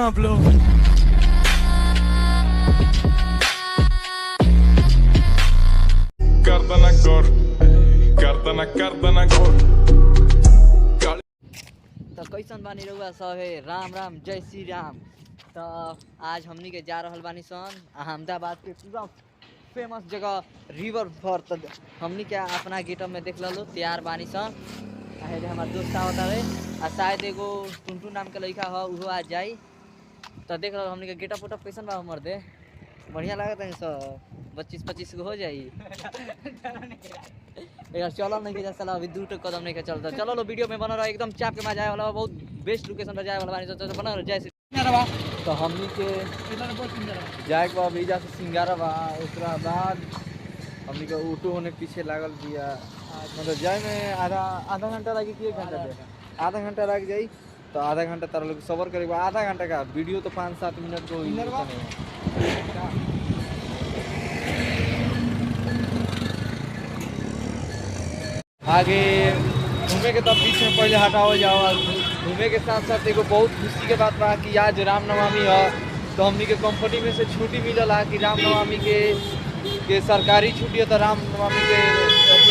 आप लोग। Cardana Gor, Cardana Gor। तो कैसन बानी रहुआ सब है, राम राम जय श्री राम। तो आज हमनी के जा रहल बानी सन अहमदाबाद के पूरा फेमस जगह रिवर फ्रंट। तो हमनी के अपना गेटअप में देख लो तैयार बानी सन। आहे हमार दोस्त आवत है आ शायद एगो टुनटू नाम के लड़का है उहो आज जाई। तो देख लो हमनी के गेटअप उटअप कैसन बा हमर दे बढ़िया लागत है सब 25-25 गो हो जाई। यार चलो नहीं के साला अभी 2 कदम नहीं के चलता। चलो लो वीडियो में बना रहा एकदम चाप के मजा आए वाला बहुत बेस्ट लोकेशन पर जाए वाला बानी। तो बना रहा जैसे तो हमनी के जाए के बाद जा से सिंगारा बा उसके बाद हमनी के ऑटो होने पीछे लागल बिया। मतलब जाए में आधा घंटा लगी कि 1 घंटा दे आधा घंटा लग जाई। तो आधा घंटा तारा लोग सबर करे आधा घंटा का वीडियो तो 5-7 मिनट को आगे घूमे के तब बीच में पहले हटाओ जाओ। घूमे के साथ साथ एगो बहुत खुशी के बात बा कि आज रामनवमी है। तो हमनी के कंपनी में से छुट्टी मिलल है कि रामनवमी के सरकारी छुट्टी है। तो रामनवमी के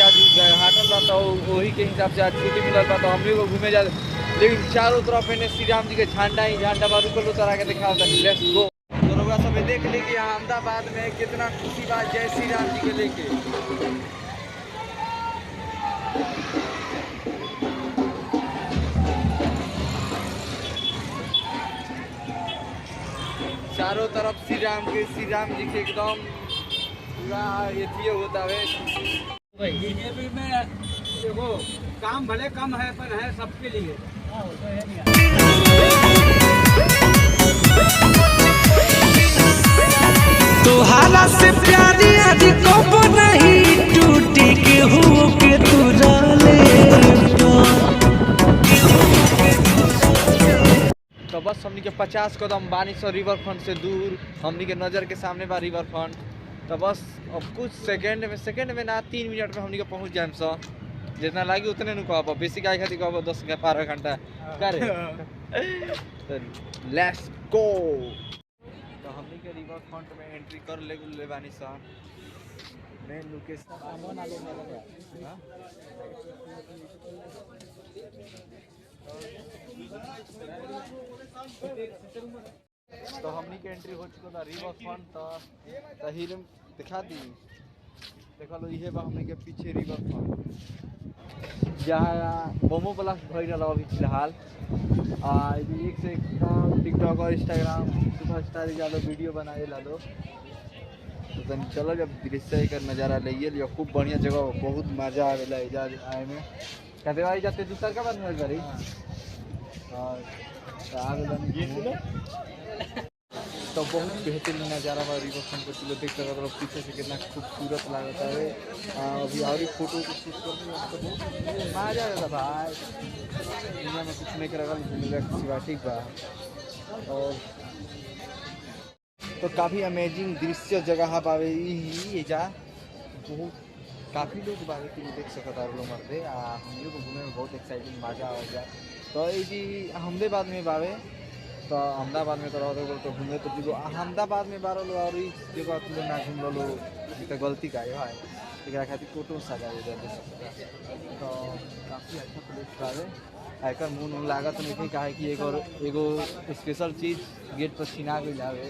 आज हाटल बा तो वही के हिसाब से आज छुट्टी मिलल बा। तो हमनी को घूमे जा लेकिन चारों तरफ इन्हें श्री राम जी के झंडा ही झंडा बा रुकल तरह के दिखाओ। Let's go. तो लोग सब देख ली कि अहमदाबाद में कितना खुशी बात जय श्री राम जी के लेके। चारों तरफ श्री राम जी के एकदम पूरा ये होता है। बीजेपी में देखो काम भले कम है पर है सबके लिए। तुहारा से प्यारी आदि कब नहीं टूटी के हो के तुरा ले। तो बस हमनी के 50 कदम बानी सौ रिवर फ्रंट से दूर हमनी के नज़र के सामने बा रिवर फ्रंट। तो बस अब कुछ सेकंड में ना 3 मिनट में हमनी के पहुंच जाए सो जितना लगी उतने नु कहब बेसी गाय खाती कहब 10-12 घंटा करे। तो लेट्स गो। तो हमनी के रिवर फ्रंट में एंट्री कर ले बानी सा मेन लोकेशन। तो हमनी के एंट्री हो चुका था रिवर फ्रंट। तो हीरे दिखा दी देखा लो ये बा हमनी के पीछे रिवर फ्रंट जहाँ बोमो ब्लास्ट भई रहा अभी फिलहाल। एक से एक टिकटॉक और इंस्टाग्राम सुपरस्टार लो वीडियो बनाए ला लो। तो तन चलो जब दृश्य का नज़ारा ले लियो खूब बढ़िया जगह बहुत मजा आवेला इजा आए में। कहते भाई जाते दूसर का बात नहीं करी तो बहुत बेहतरीन नज़ारा बा रिवर फ्रंट पे। चलो देख सकते हो पीछे से कितना खूबसूरत लगता है। अभी और फोटो को शूट करने तो बहुत मजा आएगा भाई। दुनिया में कुछ नहीं करेगा घूमने ठीक बा। और तो काफ़ी अमेजिंग दृश्य जगह बावे ये जा बहुत काफ़ी लोग बावे कि देख सकता लोग मरते हम लोग को घूमने में बहुत एक्साइटिंग मजा आ जाए। तो ये अहमदाबाद में बावे। तो अहमदाबाद में तो रहो तो घूमे तो जो अहमदाबाद में बारह लो और इस जगह तुम ना घूम लो तो गलती का है एक खातिर फोटो सजा तो काफ़ी अच्छा प्लेस बावे। आकर मुँह लागत नहीं कहा कि एगो स्पेशल चीज़ गेट पर छिना गई जावे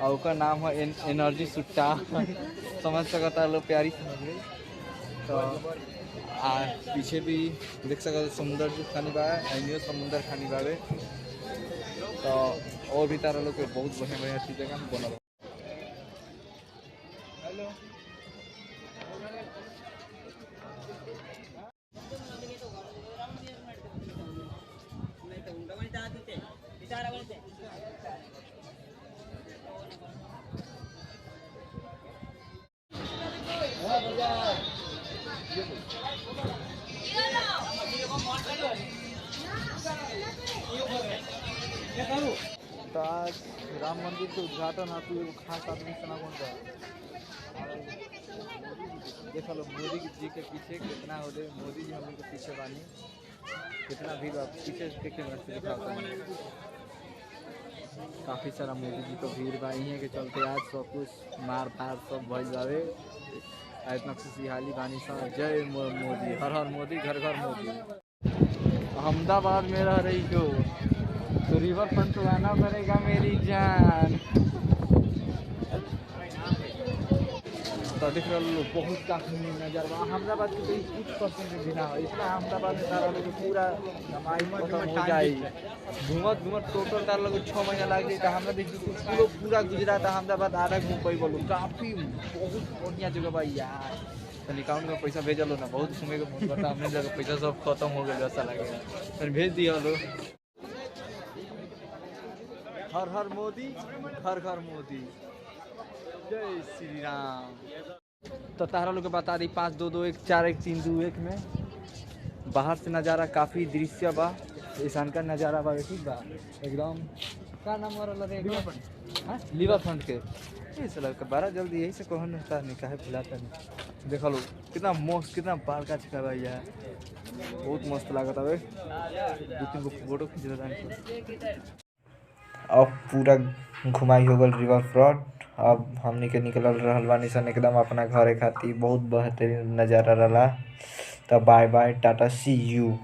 और उसका नाम है एनर्जी सुट्टा। समझ सकता लोग प्यारी समझ गई। तो पीछे भी देख सकते समुद्र जो खानी बा एनियो समुद्र खानी बावे। तो और भी तारा लोग के बहुत बढ़िया चीज़ जगह बना। हेलो तो आज राम मंदिर के उद्घाटन हेतु एगो खास आदमी सना कौन बा देख लो मोदी जी के पीछे कितना हो मोदी जी हम लोग के पीछे बानी कितना भीड़ पीछे के कैमरा से दिखाओ। काफ़ी सारा मोदी जी को भीड़ बा इहे के चलते आज सब कुछ मार धार सब भइल बावे। आ इतना खुशहाली बानी सा। जय मोदी, हर हर मोदी, घर घर मोदी। अहमदाबाद में रह रही जो तो रिवर फ्रंट तो आना पड़ेगा मेरी जान। तो देख रहे लोग बहुत काफी नजर बा। अहमदाबाद के कोई कुछ परसेंट भी ना हो, इतना अहमदाबाद में तारा लोग पूरा कमाई खत्म हो जाए। घूमत घूमत टोटल तारा लोग 6 महीना लग जाए। हमरा देखिए पूरा गुजरात अहमदाबाद आधा घूम पाई बोलो। काफी बहुत बढ़िया जगह बा यार। तो अकाउंट में पैसा भेज लो ना, बहुत घूमे के मन करता। हमने जगह पैसा सब खत्म हो गया ऐसा लगेगा, फिर भेज दिया लो। हर हर मोदी, घर घर मोदी। जय श्री राम। तो तारा लोग के बता दी 5 2 2 1 4 1 3 2 1 में बाहर से नज़ारा काफ़ी दृश्य बा। ईशान का नज़ारा बा ठीक बा एकदम। का नाम वाला रे हाँ लिवर फ्रंट के ये साला के बड़ा जल्दी यही से कहन होता नहीं काहे फुलाता नहीं। देखा लो कितना मस्त कितना पार का छिका भाई यार, बहुत मस्त लागत है। 2 3 गो फोटो खींच रहा। अब पूरा घुमाई हो गल रिवर फ्रंट। अब हमनी के निकल रहल बानी सन एकदम अपना घरे खातिर। बहुत बेहतरीन नज़ारा रहा। तब bye bye tata see you.